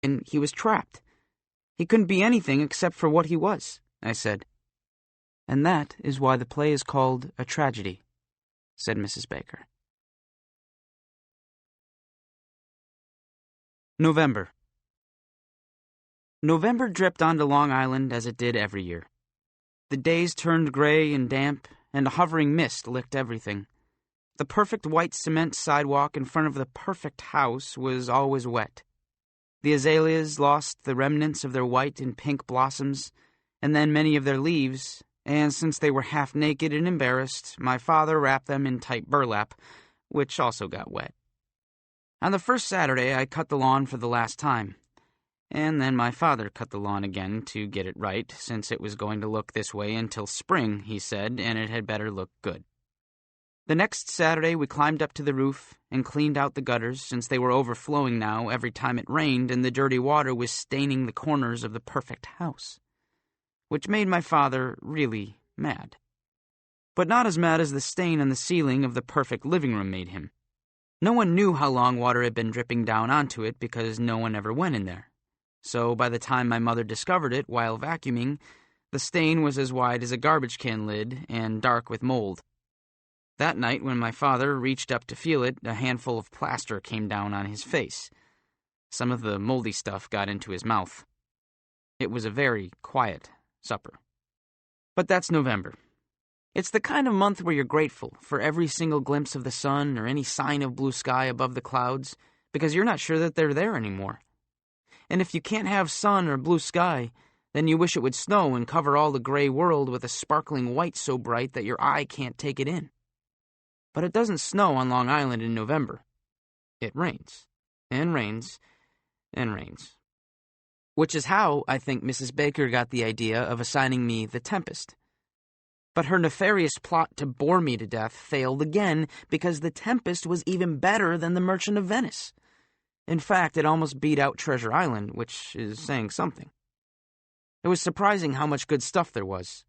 and he was trapped. He couldn't be anything except for what he was, I said. And that is why the play is called A Tragedy, said Mrs. Baker. November. November dripped onto Long Island as it did every year. The days turned gray and damp, and a hovering mist licked everything. The perfect white cement sidewalk in front of the perfect house was always wet. The azaleas lost the remnants of their white and pink blossoms, and then many of their leaves, and since they were half naked and embarrassed, my father wrapped them in tight burlap, which also got wet. On the first Saturday, I cut the lawn for the last time, and then my father cut the lawn again to get it right, since it was going to look this way until spring, he said, and it had better look good. The next Saturday, we climbed up to the roof and cleaned out the gutters, since they were overflowing now every time it rained and the dirty water was staining the corners of the perfect house, which made my father really mad. But not as mad as the stain on the ceiling of the perfect living room made him. No one knew how long water had been dripping down onto it because no one ever went in there. So by the time my mother discovered it while vacuuming, the stain was as wide as a garbage can lid and dark with mold. That night, when my father reached up to feel it, a handful of plaster came down on his face. Some of the moldy stuff got into his mouth. It was a very quiet supper. But that's November. It's the kind of month where you're grateful for every single glimpse of the sun or any sign of blue sky above the clouds, because you're not sure that they're there anymore. And if you can't have sun or blue sky, then you wish it would snow and cover all the gray world with a sparkling white so bright that your eye can't take it in. But it doesn't snow on Long Island in November. It rains, and rains, and rains. Which is how I think Mrs. Baker got the idea of assigning me The Tempest. But her nefarious plot to bore me to death failed again because The Tempest was even better than The Merchant of Venice. In fact, it almost beat out Treasure Island, which is saying something. It was surprising how much good stuff there was.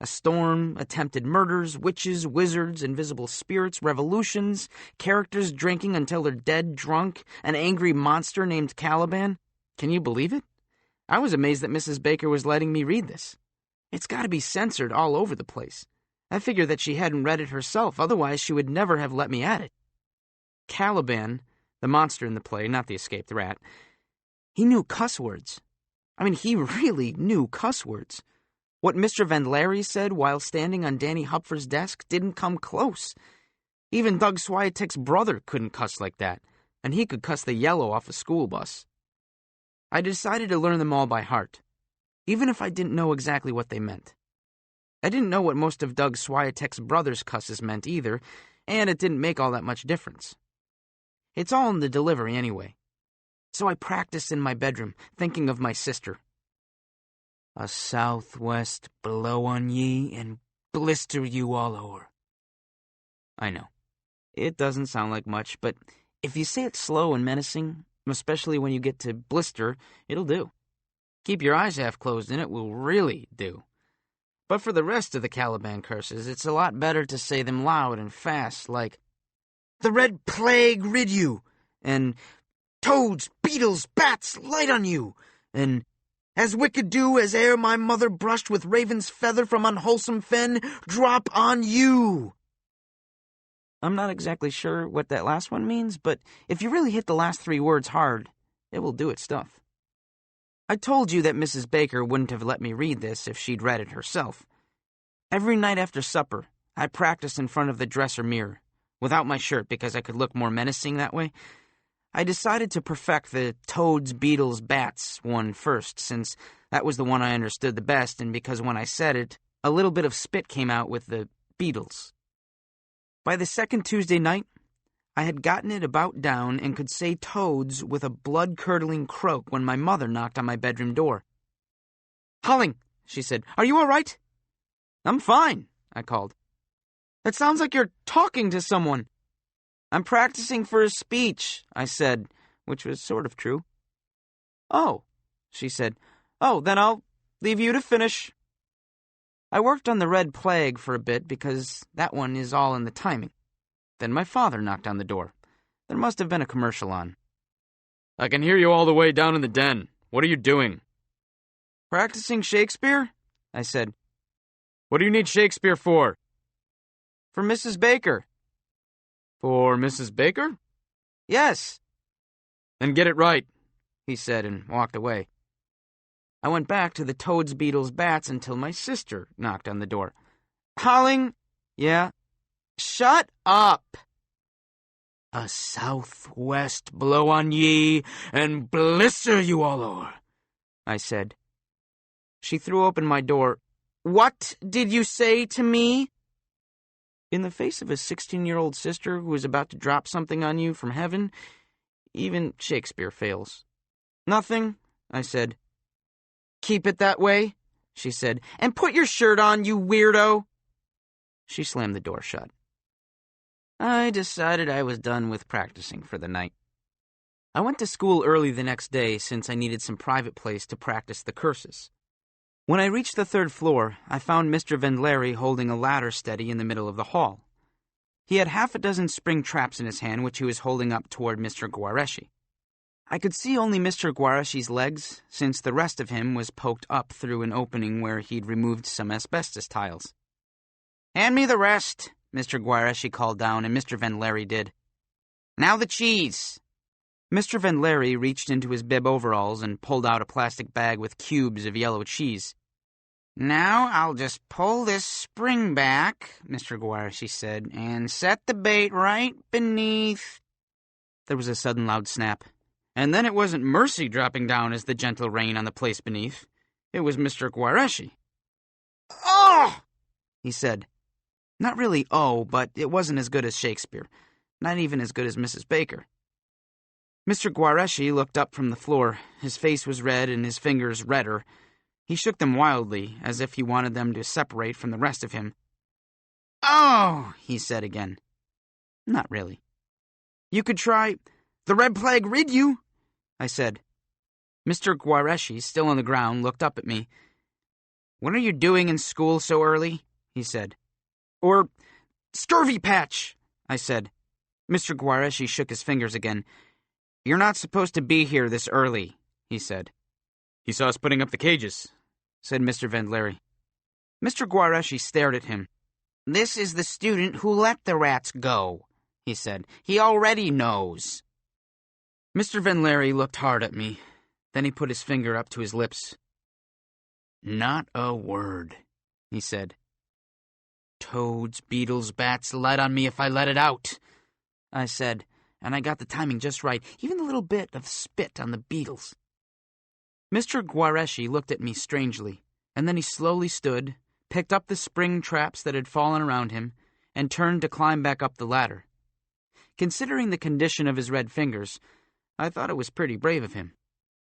A storm, attempted murders, witches, wizards, invisible spirits, revolutions, characters drinking until they're dead drunk, an angry monster named Caliban. Can you believe it? I was amazed that Mrs. Baker was letting me read this. It's got to be censored all over the place. I figured that she hadn't read it herself, otherwise she would never have let me at it. Caliban, the monster in the play, not the escaped rat, he knew cuss words. I mean, he really knew cuss words. What Mr. Van Larry said while standing on Danny Hupfer's desk didn't come close. Even Doug Swiatek's brother couldn't cuss like that, and he could cuss the yellow off a school bus. I decided to learn them all by heart, even if I didn't know exactly what they meant. I didn't know what most of Doug Swiatek's brother's cusses meant either, and it didn't make all that much difference. It's all in the delivery anyway. So I practiced in my bedroom, thinking of my sister. A southwest blow on ye and blister you all o'er. I know. It doesn't sound like much, but if you say it slow and menacing, especially when you get to blister, it'll do. Keep your eyes half closed and it will really do. But for the rest of the Caliban curses, it's a lot better to say them loud and fast, like, "The red plague rid you," and "Toads, beetles, bats, light on you," and "As wicked do as ere my mother brushed with raven's feather from unwholesome fen, drop on you." I'm not exactly sure what that last one means, but if you really hit the last three words hard, it will do its stuff. I told you that Mrs. Baker wouldn't have let me read this if she'd read it herself. Every night after supper, I practiced in front of the dresser mirror, without my shirt because I could look more menacing that way. I decided to perfect the toads, beetles, bats one first, since that was the one I understood the best, and because when I said it, a little bit of spit came out with the beetles. By the second Tuesday night, I had gotten it about down and could say toads with a blood-curdling croak when my mother knocked on my bedroom door. "Holling," she said, "are you all right?" "I'm fine," I called. "It sounds like you're talking to someone." "I'm practicing for a speech," I said, which was sort of true. "Oh," she said. "Oh, then I'll leave you to finish." I worked on the red plague for a bit because that one is all in the timing. Then my father knocked on the door. There must have been a commercial on. I can hear you all the way down in the den. What are you doing? Practicing Shakespeare? I said. What do you need Shakespeare for? For Mrs. Baker. For Mrs. Baker? Yes. Then get it right, he said and walked away. I went back to the toads, beetles, bats until my sister knocked on the door. Howling? Yeah. Shut up! A southwest blow on ye, and blister you all o'er, I said. She threw open my door. What did you say to me? In the face of a 16-year-old sister who is about to drop something on you from heaven, even Shakespeare fails. Nothing, I said. Keep it that way, she said, and put your shirt on, you weirdo. She slammed the door shut. I decided I was done with practicing for the night. I went to school early the next day since I needed some private place to practice the curses. When I reached the third floor, I found Mr. Vendleri holding a ladder steady in the middle of the hall. He had half a dozen spring traps in his hand, which he was holding up toward Mr. Guareschi. I could see only Mr. Guareschi's legs, since the rest of him was poked up through an opening where he'd removed some asbestos tiles. Hand me the rest, Mr. Guareschi called down, and Mr. Vendleri did. Now the cheese. Mr. Vendleri reached into his bib overalls and pulled out a plastic bag with cubes of yellow cheese. Now I'll just pull this spring back, Mr. Guareschi said, and set the bait right beneath. There was a sudden loud snap. And then it wasn't Mercy dropping down as the gentle rain on the place beneath. It was Mr. Guareschi. Oh! he said. Not really oh, but it wasn't as good as Shakespeare. Not even as good as Mrs. Baker. Mr. Guareschi looked up from the floor. His face was red and his fingers redder. He shook them wildly, as if he wanted them to separate from the rest of him. Oh, he said again. Not really. You could try the red plague rid you, I said. Mr. Guareschi, still on the ground, looked up at me. What are you doing in school so early? He said. Or scurvy patch, I said. Mr. Guareschi shook his fingers again. You're not supposed to be here this early, he said. He saw us putting up the cages, said Mr. Vendleri. Mr. Guareschi stared at him. This is the student who let the rats go, he said. He already knows. Mr. Vendleri looked hard at me. Then he put his finger up to his lips. Not a word, he said. Toads, beetles, bats, light on me if I let it out, I said, and I got the timing just right, even a little bit of spit on the beetles. Mr. Guareschi looked at me strangely, and then he slowly stood, picked up the spring traps that had fallen around him, and turned to climb back up the ladder. Considering the condition of his red fingers, I thought it was pretty brave of him.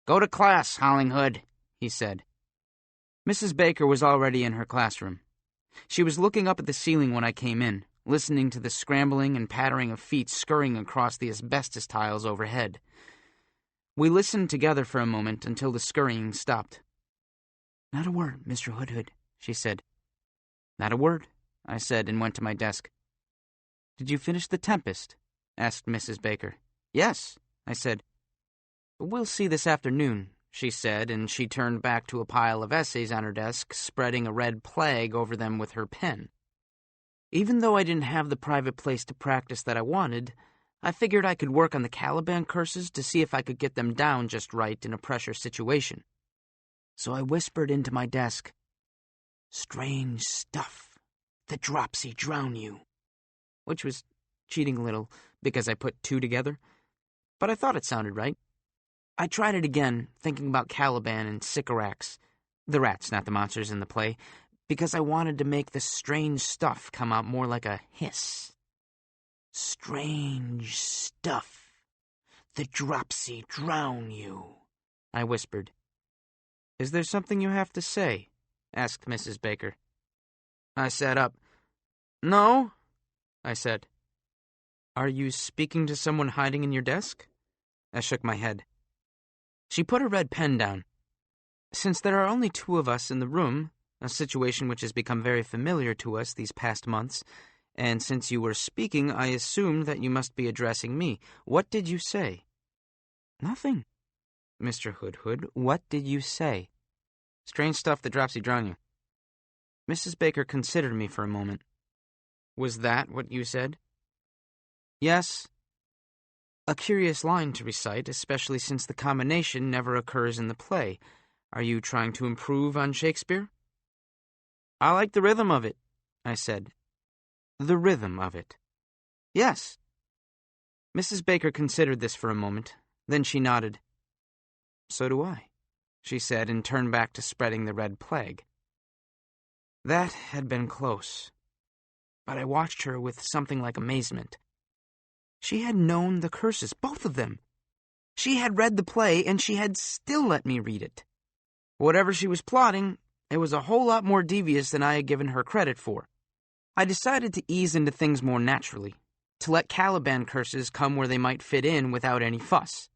Go to class, Hollinghood, he said. Mrs. Baker was already in her classroom. She was looking up at the ceiling when I came in, listening to the scrambling and pattering of feet scurrying across the asbestos tiles overhead. We listened together for a moment until the scurrying stopped. Not a word, Mr. Hoodhood, she said. Not a word, I said, and went to my desk. Did you finish The Tempest? Asked Mrs. Baker. Yes, I said. We'll see this afternoon, she said, and she turned back to a pile of essays on her desk, spreading a red plague over them with her pen. Even though I didn't have the private place to practice that I wanted, I figured I could work on the Caliban curses to see if I could get them down just right in a pressure situation. So I whispered into my desk, Strange stuff, the dropsy drown you, which was cheating a little because I put two together, but I thought it sounded right. I tried it again, thinking about Caliban and Sycorax, the rats, not the monsters in the play, because I wanted to make the strange stuff come out more like a hiss. Strange stuff, the dropsy drown you, I whispered. Is there something you have to say? Asked Mrs. Baker. I sat up. No, I said. Are you speaking to someone hiding in your desk? I shook my head. She put a red pen down. Since there are only two of us in the room, a situation which has become very familiar to us these past months, and since you were speaking, I assumed that you must be addressing me. What did you say? Nothing. Mr. Hood, what did you say? Strange stuff that drops you drown you. Mrs. Baker considered me for a moment. Was that what you said? Yes. A curious line to recite, especially since the combination never occurs in the play. Are you trying to improve on Shakespeare? I like the rhythm of it, I said. The rhythm of it. Yes. Mrs. Baker considered this for a moment. Then she nodded. So do I, she said, and turned back to spreading the red plague. That had been close, but I watched her with something like amazement. She had known the curses, both of them. She had read the play, and she had still let me read it. Whatever she was plotting, it was a whole lot more devious than I had given her credit for. I decided to ease into things more naturally, to let Caliban curses come where they might fit in without any fuss.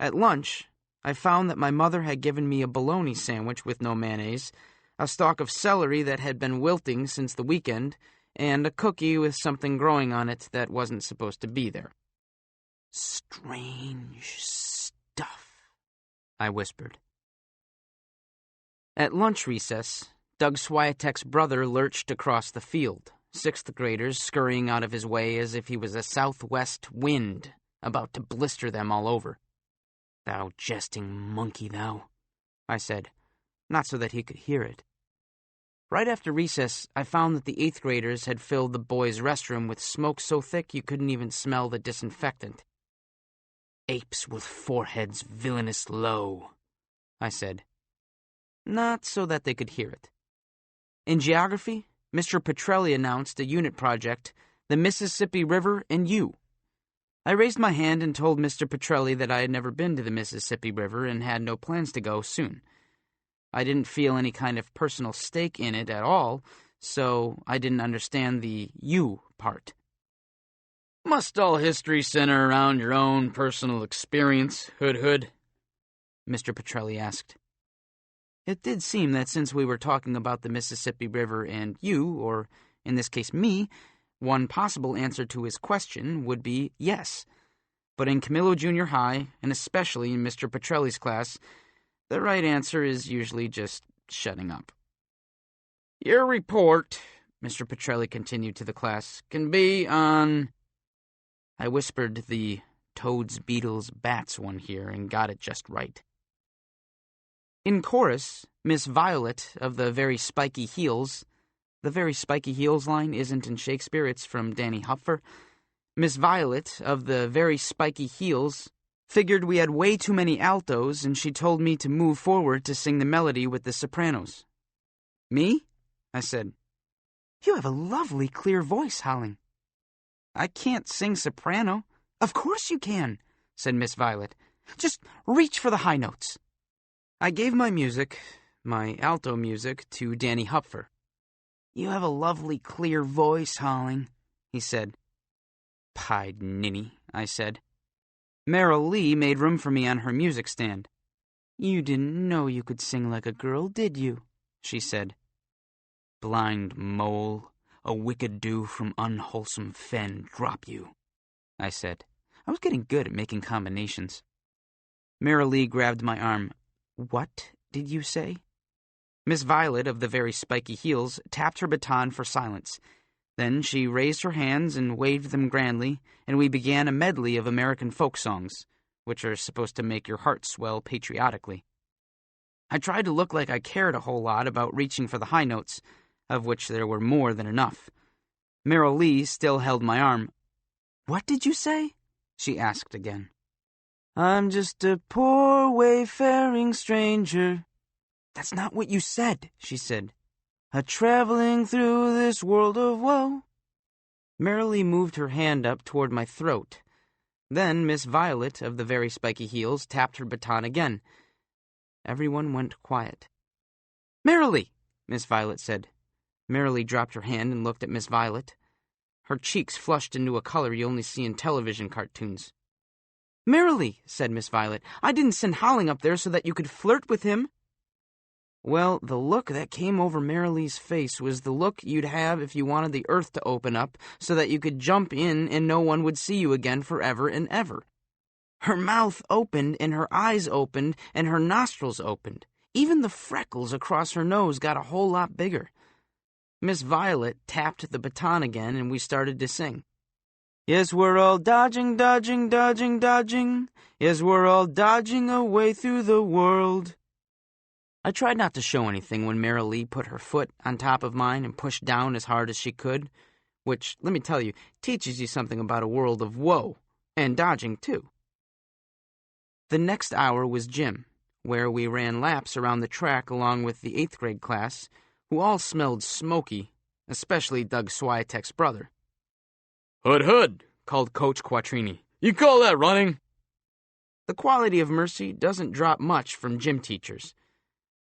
At lunch, I found that my mother had given me a bologna sandwich with no mayonnaise, a stalk of celery that had been wilting since the weekend, and a cookie with something growing on it that wasn't supposed to be there. Strange stuff, I whispered. At lunch recess, Doug Swiatek's brother lurched across the field, sixth graders scurrying out of his way as if he was a southwest wind about to blister them all over. Thou jesting monkey, thou, I said, not so that he could hear it. Right after recess, I found that the eighth graders had filled the boys' restroom with smoke so thick you couldn't even smell the disinfectant. Apes with foreheads villainous low, I said, not so that they could hear it. In geography, Mr. Petrelli announced a unit project, the Mississippi River and you. I raised my hand and told Mr. Petrelli that I had never been to the Mississippi River and had no plans to go soon. I didn't feel any kind of personal stake in it at all, so I didn't understand the you part. Must all history center around your own personal experience, Hood? Mr. Petrelli asked. It did seem that since we were talking about the Mississippi River and you, or in this case me, one possible answer to his question would be yes. But in Camillo Junior High, and especially in Mr. Petrelli's class, the right answer is usually just shutting up. Your report, Mr. Petrelli continued to the class, can be on... I whispered the toads, beetles, bats one here and got it just right. In chorus, Miss Violet of the Very Spiky Heels... The Very Spiky Heels line isn't in Shakespeare, it's from Danny Hupfer. Miss Violet of the Very Spiky Heels figured we had way too many altos, and she told me to move forward to sing the melody with the sopranos. Me? I said. You have a lovely, clear voice, Howling. I can't sing soprano. Of course you can, said Miss Violet. Just reach for the high notes. I gave my music, my alto music, to Danny Hupfer. You have a lovely, clear voice, Howling, he said. Pied ninny, I said. Meryl Lee made room for me on her music stand. You didn't know you could sing like a girl, did you? She said. Blind mole, a wicked dew from unwholesome fen drop you, I said. I was getting good at making combinations. Meryl Lee grabbed my arm. What did you say? Miss Violet of the Very Spiky Heels tapped her baton for silence. Then she raised her hands and waved them grandly, and we began a medley of American folk songs, which are supposed to make your heart swell patriotically. I tried to look like I cared a whole lot about reaching for the high notes, of which there were more than enough. Meryl Lee still held my arm. What did you say? She asked again. I'm just a poor wayfaring stranger. That's not what you said, she said. A-traveling through this world of woe. Meryl Lee moved her hand up toward my throat. Then Miss Violet of the Very Spiky Heels tapped her baton again. Everyone went quiet. Meryl Lee, Miss Violet said. Meryl Lee dropped her hand and looked at Miss Violet. Her cheeks flushed into a color you only see in television cartoons. Meryl Lee, said Miss Violet, I didn't send Howling up there so that you could flirt with him. Well, the look that came over Meryl Lee's face was the look you'd have if you wanted the earth to open up so that you could jump in and no one would see you again forever and ever. Her mouth opened, and her eyes opened, and her nostrils opened. Even the freckles across her nose got a whole lot bigger. Miss Violet tapped the baton again, and we started to sing. Yes, we're all dodging, dodging, dodging, dodging. Yes, we're all dodging away through the world. I tried not to show anything when Mara Lee put her foot on top of mine and pushed down as hard as she could, which, let me tell you, teaches you something about a world of woe, and dodging, too. The next hour was gym, where we ran laps around the track along with the 8th grade class, who all smelled smoky, especially Doug Swiatek's brother. Hood, hood, called Coach Quattrini. You call that running? The quality of mercy doesn't drop much from gym teachers.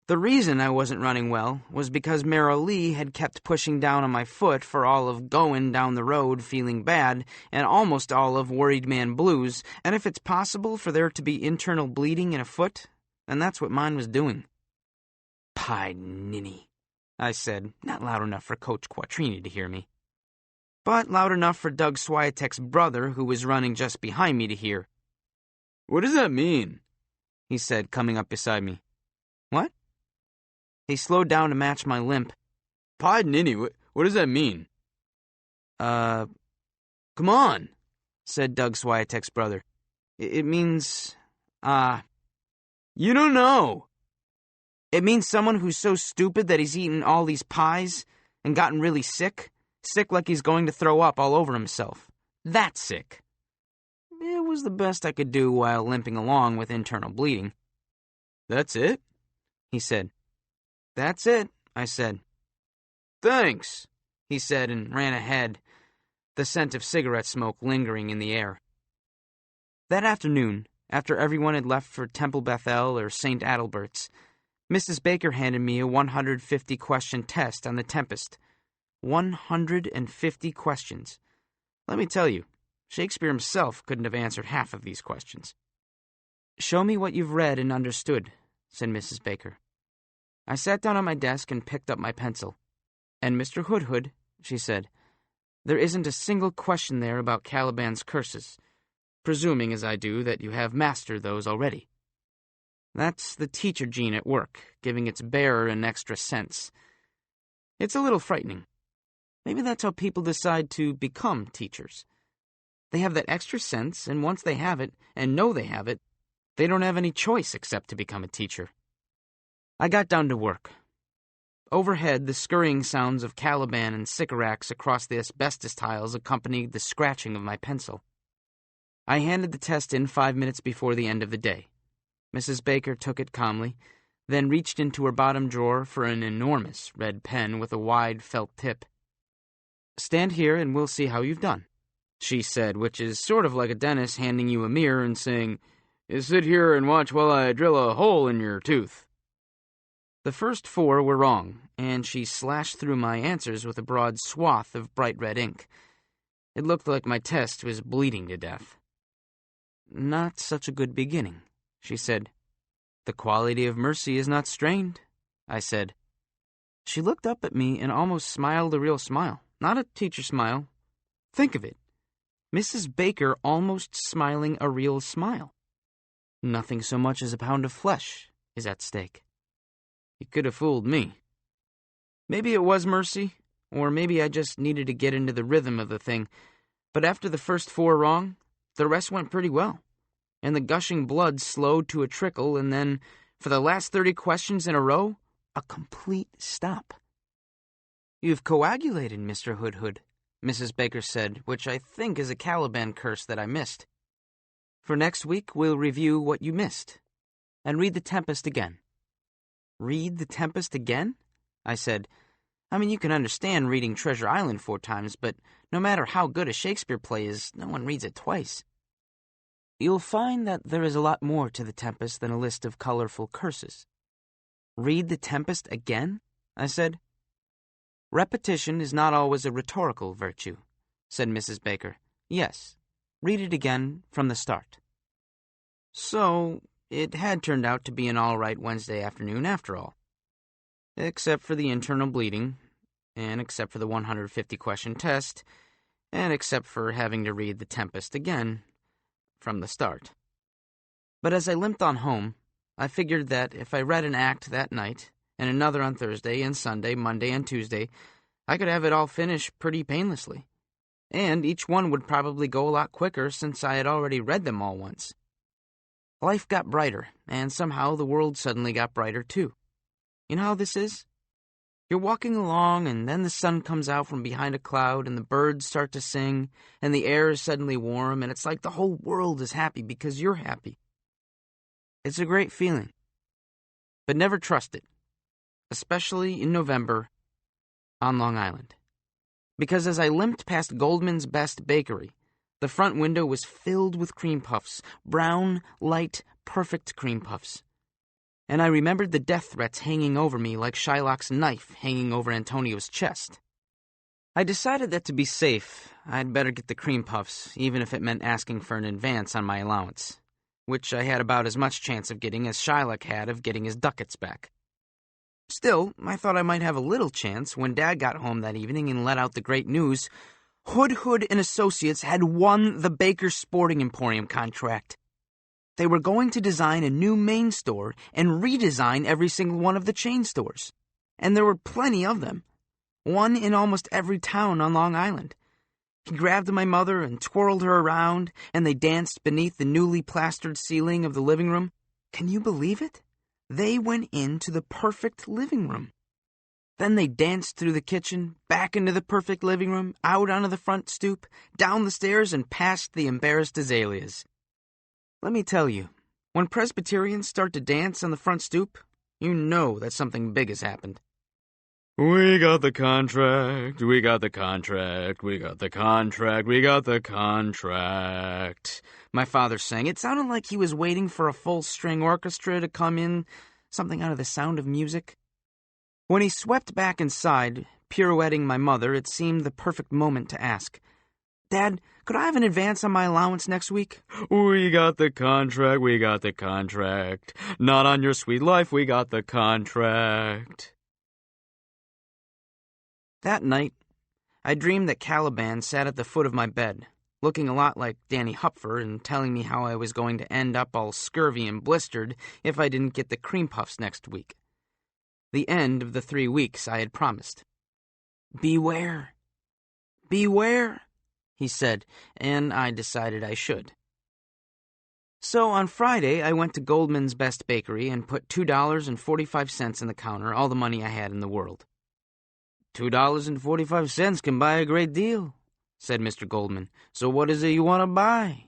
The reason I wasn't running well was because Mara Lee had kept pushing down on my foot for all of going down the road feeling bad and almost all of worried man blues, and if it's possible for there to be internal bleeding in a foot, then that's what mine was doing. Pie ninny, I said, not loud enough for Coach Quattrini to hear me, but loud enough for Doug Swiatek's brother, who was running just behind me, to hear. What does that mean? He said, coming up beside me. What? He slowed down to match my limp. Pie ninny, what does that mean? Come on, said Doug Swiatek's brother. It means, You don't know. It means someone who's so stupid that he's eaten all these pies and gotten really sick. Sick like he's going to throw up all over himself. That's sick. It was the best I could do while limping along with internal bleeding. That's it? He said. That's it, I said. Thanks, he said and ran ahead, the scent of cigarette smoke lingering in the air. That afternoon, after everyone had left for Temple Bethel or St. Adalbert's, Mrs. Baker handed me a 150-question test on The Tempest. 150 questions. Let me tell you, Shakespeare himself couldn't have answered half of these questions. Show me what you've read and understood, said Mrs. Baker. I sat down at my desk and picked up my pencil. And Mr. Hoodhood, she said, there isn't a single question there about Caliban's curses, presuming, as I do, that you have mastered those already. That's the teacher gene at work, giving its bearer an extra sense. It's a little frightening. Maybe that's how people decide to become teachers. They have that extra sense, and once they have it, and know they have it, they don't have any choice except to become a teacher. I got down to work. Overhead, the scurrying sounds of Caliban and Sycorax across the asbestos tiles accompanied the scratching of my pencil. I handed the test in 5 minutes before the end of the day. Mrs. Baker took it calmly, then reached into her bottom drawer for an enormous red pen with a wide felt tip. Stand here and we'll see how you've done, she said, which is sort of like a dentist handing you a mirror and saying, sit here and watch while I drill a hole in your tooth. The first 4 were wrong, and she slashed through my answers with a broad swath of bright red ink. It looked like my test was bleeding to death. Not such a good beginning, she said. The quality of mercy is not strained, I said. She looked up at me and almost smiled a real smile, not a teacher smile. Think of it. Mrs. Baker almost smiling a real smile. Nothing so much as a pound of flesh is at stake. You could have fooled me. Maybe it was mercy, or maybe I just needed to get into the rhythm of the thing, but after the first 4 wrong, the rest went pretty well, and the gushing blood slowed to a trickle, and then, for the last 30 questions in a row, a complete stop. You've coagulated, Mr. Hoodhood, Mrs. Baker said, which I think is a Caliban curse that I missed. For next week, we'll review what you missed, and read The Tempest again. Read The Tempest again? I said. I mean, you can understand reading Treasure Island 4 times, but no matter how good a Shakespeare play is, no one reads it twice. You'll find that there is a lot more to The Tempest than a list of colorful curses. Read The Tempest again? I said. Repetition is not always a rhetorical virtue, said Mrs. Baker. Yes, read it again from the start. So, it had turned out to be an all-right Wednesday afternoon after all. Except for the internal bleeding, and except for the 150-question test, and except for having to read The Tempest again from the start. But as I limped on home, I figured that if I read an act that night, and another on Thursday and Sunday, Monday and Tuesday, I could have it all finished pretty painlessly. And each one would probably go a lot quicker since I had already read them all once. Life got brighter, and somehow the world suddenly got brighter too. You know how this is? You're walking along, and then the sun comes out from behind a cloud, and the birds start to sing, and the air is suddenly warm, and it's like the whole world is happy because you're happy. It's a great feeling. But never trust it, especially in November on Long Island. Because as I limped past Goldman's Best Bakery, the front window was filled with cream puffs, brown, light, perfect cream puffs. And I remembered the death threats hanging over me like Shylock's knife hanging over Antonio's chest. I decided that to be safe, I'd better get the cream puffs, even if it meant asking for an advance on my allowance, which I had about as much chance of getting as Shylock had of getting his ducats back. Still, I thought I might have a little chance when Dad got home that evening and let out the great news. Hood and Associates had won the Baker's Sporting Emporium contract. They were going to design a new main store and redesign every single one of the chain stores. And there were plenty of them. One in almost every town on Long Island. He grabbed my mother and twirled her around, and they danced beneath the newly plastered ceiling of the living room. Can you believe it? They went into the perfect living room. Then they danced through the kitchen, back into the perfect living room, out onto the front stoop, down the stairs, and past the embarrassed azaleas. Let me tell you, when Presbyterians start to dance on the front stoop, you know that something big has happened. We got the contract, we got the contract, we got the contract, we got the contract. My father sang. It sounded like he was waiting for a full-string orchestra to come in, something out of The Sound of Music. When he swept back inside, pirouetting my mother, it seemed the perfect moment to ask, Dad, could I have an advance on my allowance next week? We got the contract, we got the contract. Not on your sweet life, we got the contract. That night, I dreamed that Caliban sat at the foot of my bed, looking a lot like Danny Hupfer and telling me how I was going to end up all scurvy and blistered if I didn't get the cream puffs next week. The end of the 3 weeks I had promised. Beware. Beware, he said, and I decided I should. So on Friday, I went to Goldman's Best Bakery and put $2.45 in the counter, all the money I had in the world. $2.45 can buy a great deal, said Mr. Goldman. So what is it you want to buy?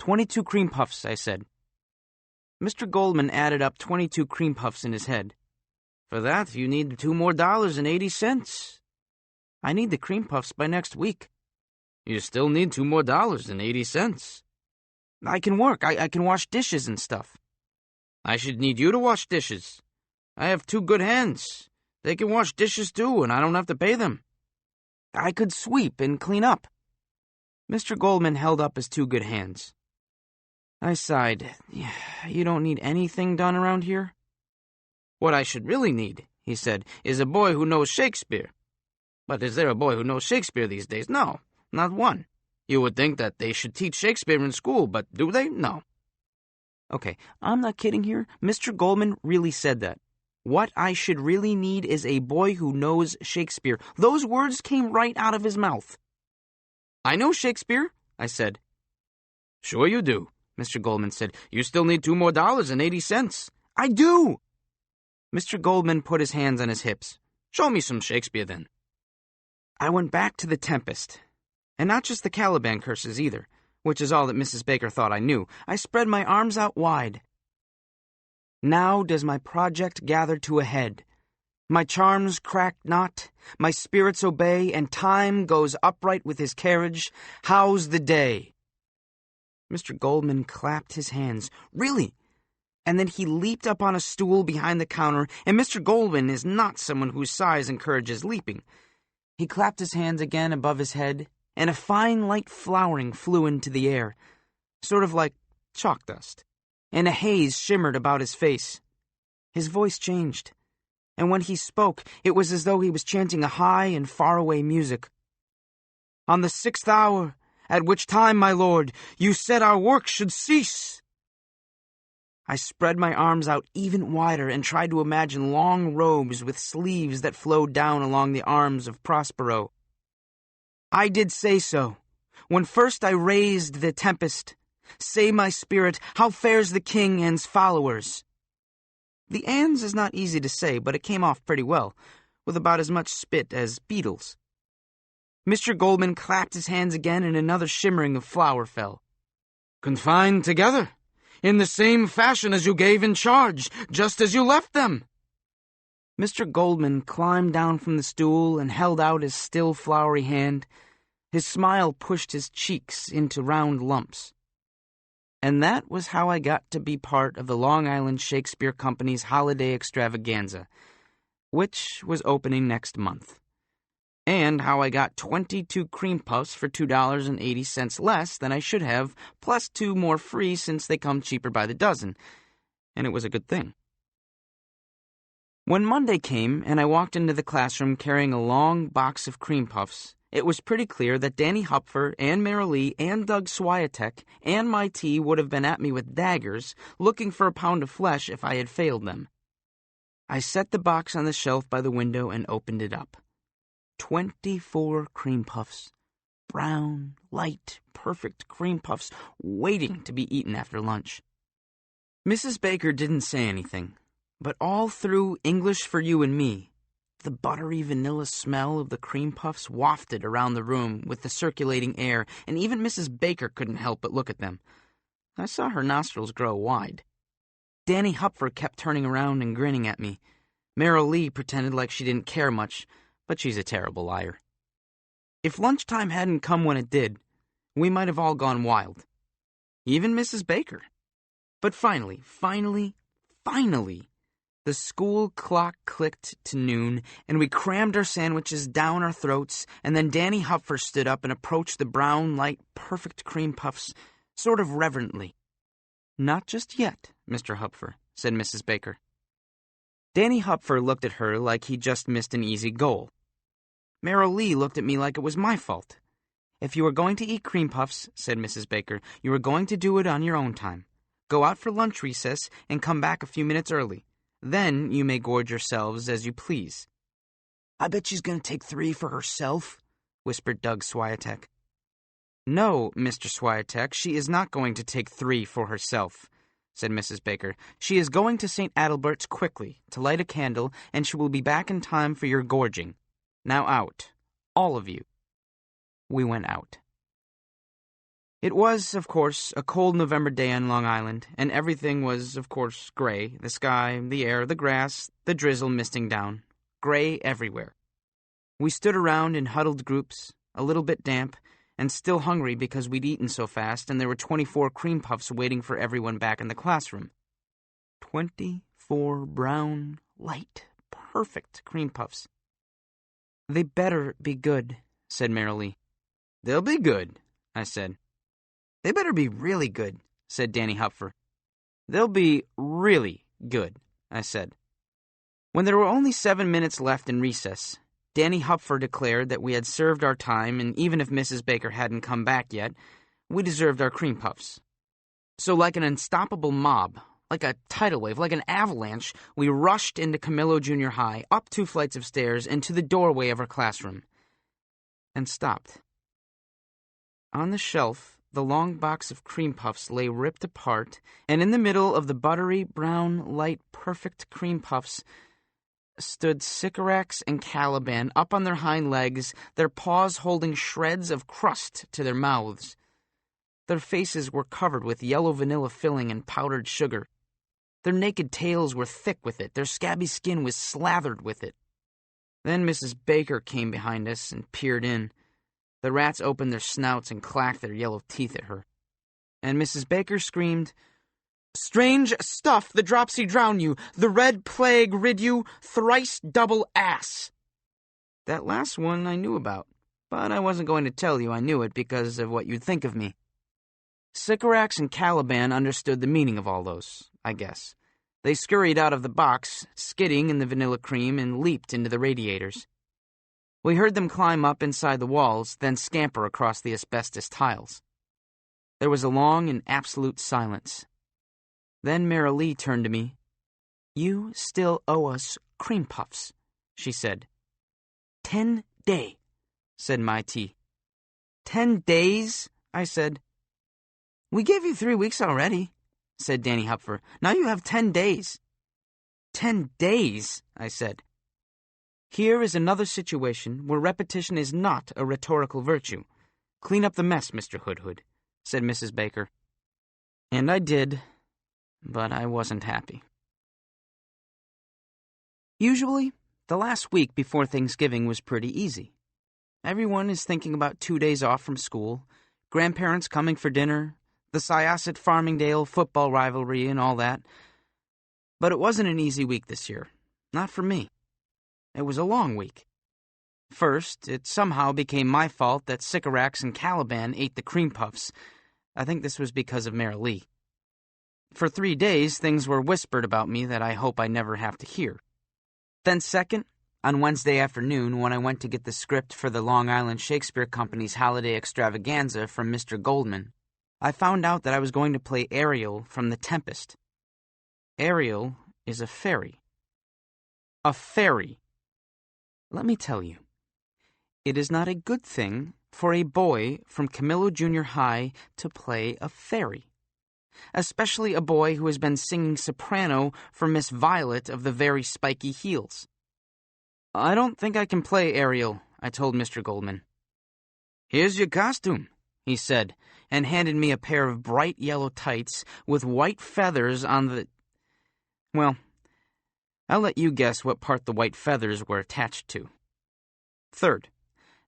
22 cream puffs, I said. Mr. Goldman added up 22 cream puffs in his head. For that, you need $2 more and 80 cents. I need the cream puffs by next week. You still need $2 more and 80 cents. I can work. I can wash dishes and stuff. I should need you to wash dishes. I have 2 good hands. They can wash dishes too, and I don't have to pay them. I could sweep and clean up. Mr. Goldman held up his 2 good hands. I sighed. You don't need anything done around here? What I should really need, he said, is a boy who knows Shakespeare. But is there a boy who knows Shakespeare these days? No, not one. You would think that they should teach Shakespeare in school, but do they? No. Okay, I'm not kidding here. Mr. Goldman really said that. What I should really need is a boy who knows Shakespeare. Those words came right out of his mouth. I know Shakespeare, I said. Sure you do, Mr. Goldman said. You still need $2 more and 80 cents. I do! Mr. Goldman put his hands on his hips. Show me some Shakespeare then. I went back to The Tempest. And not just the Caliban curses either, which is all that Mrs. Baker thought I knew. I spread my arms out wide. Now does my project gather to a head. My charms crack not, my spirits obey, and time goes upright with his carriage. How's the day? Mr. Goldman clapped his hands. Really? And then he leaped up on a stool behind the counter, and Mr. Goldman is not someone whose size encourages leaping. He clapped his hands again above his head, and a fine light flowering flew into the air, sort of like chalk dust, and a haze shimmered about his face. His voice changed, and when he spoke, it was as though he was chanting a high and faraway music. On the 6th hour, at which time, my lord, you said our work should cease. I spread my arms out even wider and tried to imagine long robes with sleeves that flowed down along the arms of Prospero. I did say so. When first I raised the tempest, say, my spirit, how fares the king and's followers? The ands is not easy to say, but it came off pretty well, with about as much spit as beetles. Mr. Goldman clapped his hands again, and another shimmering of flour fell. Confined together, in the same fashion as you gave in charge, just as you left them. Mr. Goldman climbed down from the stool and held out his still floury hand. His smile pushed his cheeks into round lumps. And that was how I got to be part of the Long Island Shakespeare Company's holiday extravaganza, which was opening next month. And how I got 22 cream puffs for $2.80 less than I should have, plus 2 more free since they come cheaper by the dozen. And it was a good thing. When Monday came and I walked into the classroom carrying a long box of cream puffs, it was pretty clear that Danny Hupfer and Marilee and Doug Swiatek and my tea would have been at me with daggers, looking for a pound of flesh if I had failed them. I set the box on the shelf by the window and opened it up. 24 cream puffs. Brown, light, perfect cream puffs waiting to be eaten after lunch. Mrs. Baker didn't say anything, but all through English for You and Me, the buttery vanilla smell of the cream puffs wafted around the room with the circulating air, and even Mrs. Baker couldn't help but look at them. I saw her nostrils grow wide. Danny Hupfer kept turning around and grinning at me. Marilee pretended like she didn't care much, but she's a terrible liar. If lunchtime hadn't come when it did, we might have all gone wild. Even Mrs. Baker. But finally, the school clock clicked to noon, and we crammed our sandwiches down our throats, and then Danny Hupfer stood up and approached the brown, light, perfect cream puffs, sort of reverently. "Not just yet, Mr. Hupfer," said Mrs. Baker. Danny Hupfer looked at her like he'd just missed an easy goal. Marilee looked at me like it was my fault. "If you are going to eat cream puffs," said Mrs. Baker, "you are going to do it on your own time. Go out for lunch recess and come back a few minutes early. Then you may gorge yourselves as you please." "I bet she's going to take 3 for herself," whispered Doug Swiatek. "No, Mr. Swiatek, she is not going to take 3 for herself," said Mrs. Baker. "She is going to St. Adalbert's quickly to light a candle, and she will be back in time for your gorging. Now out, all of you." We went out. It was, of course, a cold November day on Long Island, and everything was, of course, gray. The sky, the air, the grass, the drizzle misting down. Gray everywhere. We stood around in huddled groups, a little bit damp, and still hungry because we'd eaten so fast, and there were 24 cream puffs waiting for everyone back in the classroom. 24 brown, light, perfect cream puffs. "They better be good," said Marilee. "They'll be good," I said. "They better be really good," said Danny Hupfer. "They'll be really good," I said. When there were only 7 minutes left in recess, Danny Hupfer declared that we had served our time, and even if Mrs. Baker hadn't come back yet, we deserved our cream puffs. So like an unstoppable mob, like a tidal wave, like an avalanche, we rushed into Camillo Junior High, up 2 flights of stairs, and to the doorway of our classroom. And stopped. On the shelf, the long box of cream puffs lay ripped apart, and in the middle of the buttery, brown, light, perfect cream puffs stood Sycorax and Caliban up on their hind legs, their paws holding shreds of crust to their mouths. Their faces were covered with yellow vanilla filling and powdered sugar. Their naked tails were thick with it. Their scabby skin was slathered with it. Then Mrs. Baker came behind us and peered in. The rats opened their snouts and clacked their yellow teeth at her. And Mrs. Baker screamed, "Strange stuff, the dropsy drown you, the red plague rid you, thrice double ass." That last one I knew about, but I wasn't going to tell you I knew it because of what you'd think of me. Sycorax and Caliban understood the meaning of all those, I guess. They scurried out of the box, skidding in the vanilla cream, and leaped into the radiators. We heard them climb up inside the walls, then scamper across the asbestos tiles. There was a long and absolute silence. Then Marilee turned to me. "You still owe us cream puffs," she said. 10 day, said my T. 10 days, I said. "We gave you 3 weeks already," said Danny Hupfer. "Now you have 10 days. 10 days, I said. Here is another situation where repetition is not a rhetorical virtue. Clean up the mess, Mr. Hood-Hood, said Mrs. Baker. And I did, but I wasn't happy. Usually, the last week before Thanksgiving was pretty easy. Everyone is thinking about 2 days off from school, grandparents coming for dinner, the Syosset-Farmingdale football rivalry and all that. But it wasn't an easy week this year. Not for me. It was a long week. First, it somehow became my fault that Sycorax and Caliban ate the cream puffs. I think this was because of Marilee. For 3 days, things were whispered about me that I hope I never have to hear. Then second, on Wednesday afternoon, when I went to get the script for the Long Island Shakespeare Company's holiday extravaganza from Mr. Goldman, I found out that I was going to play Ariel from The Tempest. Ariel is a fairy. A fairy. Let me tell you, it is not a good thing for a boy from Camillo Junior High to play a fairy, especially a boy who has been singing soprano for Miss Violet of the Very Spiky Heels. I don't think I can play Ariel, I told Mr. Goldman. Here's your costume, he said, and handed me a pair of bright yellow tights with white feathers on the... Well, I'll let you guess what part the white feathers were attached to. Third,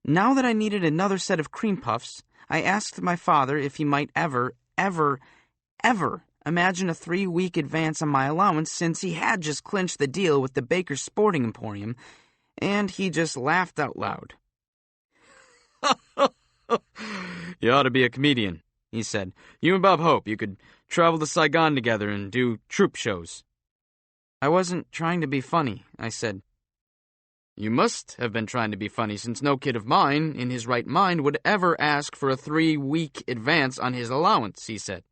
now that I needed another set of cream puffs, I asked my father if he might ever imagine a 3-week advance on my allowance since he had just clinched the deal with the Baker's Sporting Emporium, and he just laughed out loud. You ought to be a comedian, he said. You and Bob Hope, you could travel to Saigon together and do troupe shows. I wasn't trying to be funny, I said. You must have been trying to be funny, since no kid of mine, in his right mind, would ever ask for a 3-week advance on his allowance, he said.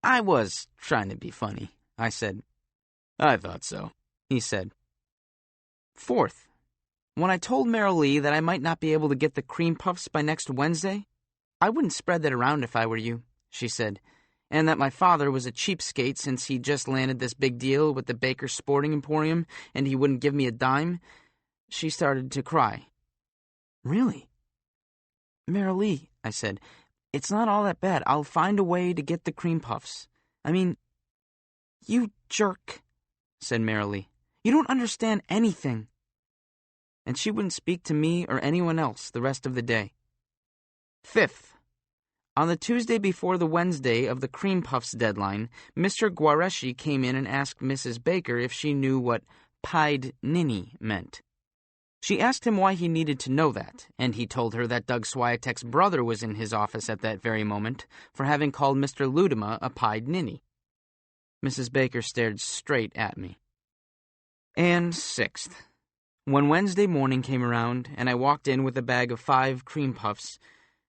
I was trying to be funny, I said. I thought so, he said. Fourth, when I told Marilee that I might not be able to get the cream puffs by next Wednesday, I wouldn't spread that around if I were you, she said, and that my father was a cheapskate since he just landed this big deal with the Baker's Sporting Emporium and he wouldn't give me a dime. She started to cry. Really? Marilee, I said, it's not all that bad. I'll find a way to get the cream puffs. I mean, you jerk, said Marilee. You don't understand anything. And she wouldn't speak to me or anyone else the rest of the day. Fifth, on the Tuesday before the Wednesday of the cream puffs deadline, Mr. Guareschi came in and asked Mrs. Baker if she knew what pied ninny meant. She asked him why he needed to know that, and he told her that Doug Swiatek's brother was in his office at that very moment for having called Mr. Ludema a pied ninny. Mrs. Baker stared straight at me. And sixth, when Wednesday morning came around and I walked in with a bag of 5 cream puffs,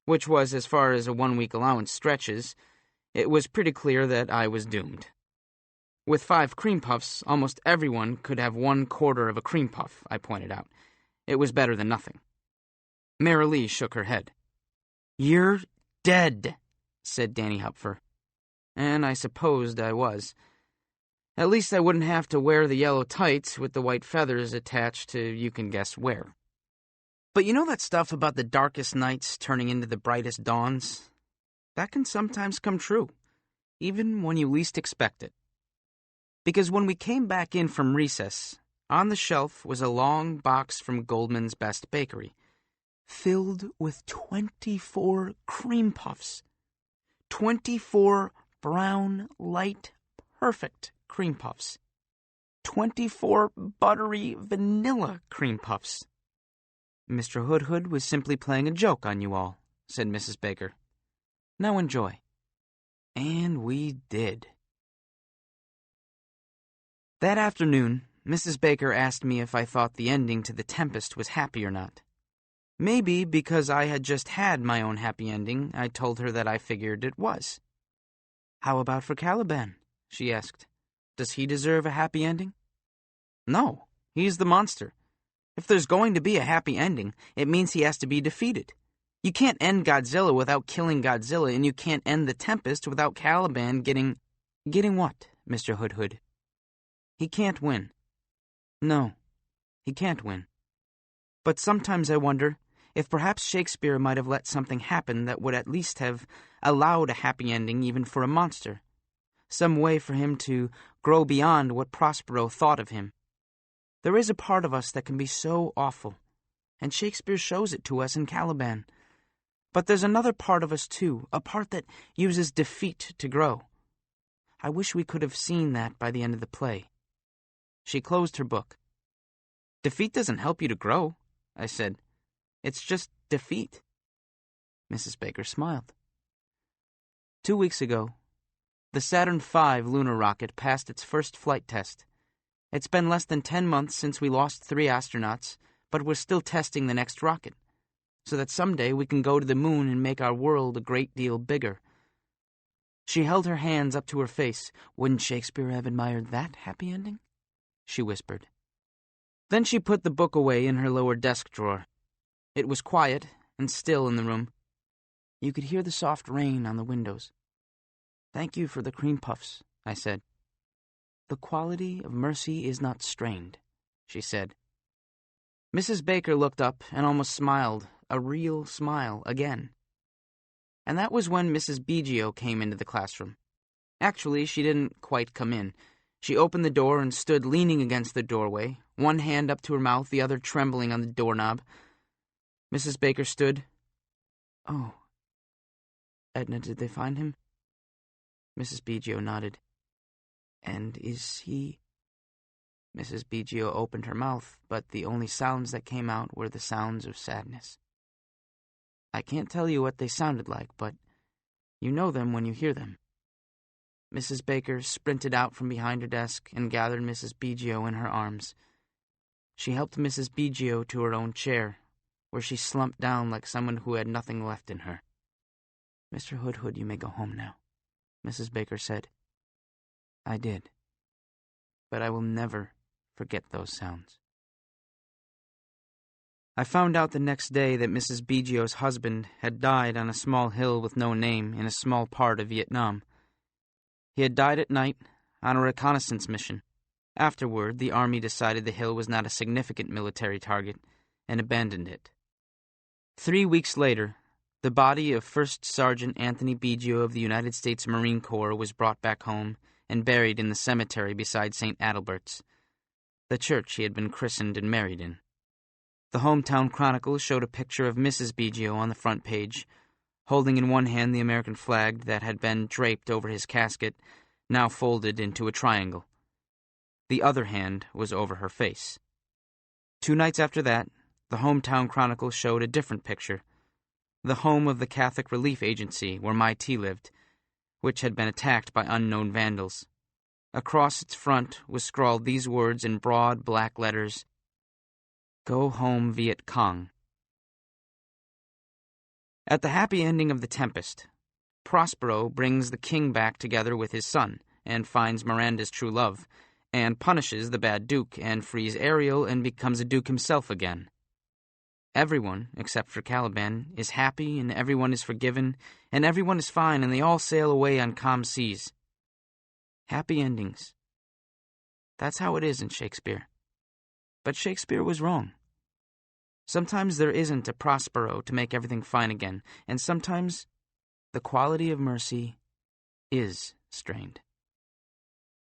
which was as far as a 1-week allowance stretches, it was pretty clear that I was doomed. With 5 cream puffs, almost everyone could have 1/4 of a cream puff, I pointed out. It was better than nothing. Marilee shook her head. You're dead, said Danny Hupfer. And I supposed I was. At least I wouldn't have to wear the yellow tights with the white feathers attached to you can guess where. But you know that stuff about the darkest nights turning into the brightest dawns? That can sometimes come true, even when you least expect it. Because when we came back in from recess, on the shelf was a long box from Goldman's Best Bakery, filled with 24 cream puffs. 24 brown, light, perfect cream puffs. 24 buttery vanilla cream puffs. Mr. Hood-Hood was simply playing a joke on you all, said Mrs. Baker. Now enjoy. And we did. That afternoon, Mrs. Baker asked me if I thought the ending to The Tempest was happy or not. Maybe because I had just had my own happy ending, I told her that I figured it was. How about for Caliban? she asked. "Does he deserve a happy ending?" "No, he's the monster. If there's going to be a happy ending, it means he has to be defeated. You can't end Godzilla without killing Godzilla, and you can't end the Tempest without Caliban getting... Getting what, Mr. Hood-Hood? He can't win. No, he can't win. But sometimes I wonder if perhaps Shakespeare might have let something happen that would at least have allowed a happy ending even for a monster. Some way for him to grow beyond what Prospero thought of him. There is a part of us that can be so awful, and Shakespeare shows it to us in Caliban. But there's another part of us, too, a part that uses defeat to grow. I wish we could have seen that by the end of the play. She closed her book. "Defeat doesn't help you to grow," I said. "It's just defeat." Mrs. Baker smiled. 2 weeks ago, the Saturn V lunar rocket passed its first flight test. It's been less than 10 months since we lost 3 astronauts, but we're still testing the next rocket, so that someday we can go to the moon and make our world a great deal bigger. She held her hands up to her face. "Wouldn't Shakespeare have admired that happy ending?" she whispered. Then she put the book away in her lower desk drawer. It was quiet and still in the room. You could hear the soft rain on the windows. "Thank you for the cream puffs," I said. "The quality of mercy is not strained," she said. Mrs. Baker looked up and almost smiled, a real smile again. And that was when Mrs. Biggio came into the classroom. Actually, she didn't quite come in. She opened the door and stood leaning against the doorway, one hand up to her mouth, the other trembling on the doorknob. Mrs. Baker stood. "Oh, Edna, did they find him?" Mrs. Biggio nodded. "And is he—" Mrs. Biggio opened her mouth, but the only sounds that came out were the sounds of sadness. I can't tell you what they sounded like, but you know them when you hear them. Mrs. Baker sprinted out from behind her desk and gathered Mrs. Biggio in her arms. She helped Mrs. Biggio to her own chair, where she slumped down like someone who had nothing left in her. "Mr. Hood-Hood, you may go home now," Mrs. Baker said. I did. But I will never forget those sounds. I found out the next day that Mrs. Biggio's husband had died on a small hill with no name in a small part of Vietnam. He had died at night on a reconnaissance mission. Afterward, the Army decided the hill was not a significant military target and abandoned it. 3 weeks later, the body of First Sergeant Anthony Biggio of the United States Marine Corps was brought back home and buried in the cemetery beside St. Adalbert's, the church he had been christened and married in. The Hometown Chronicle showed a picture of Mrs. Biggio on the front page, holding in one hand the American flag that had been draped over his casket, now folded into a triangle. The other hand was over her face. 2 nights after that, the Hometown Chronicle showed a different picture, the home of the Catholic Relief Agency where Mai T lived, which had been attacked by unknown vandals. Across its front was scrawled these words in broad black letters: "Go home, Viet Cong." At the happy ending of The Tempest, Prospero brings the king back together with his son and finds Miranda's true love, and punishes the bad duke and frees Ariel and becomes a duke himself again. Everyone, except for Caliban, is happy and everyone is forgiven and everyone is fine and they all sail away on calm seas. Happy endings. That's how it is in Shakespeare. But Shakespeare was wrong. Sometimes there isn't a Prospero to make everything fine again, and sometimes the quality of mercy is strained.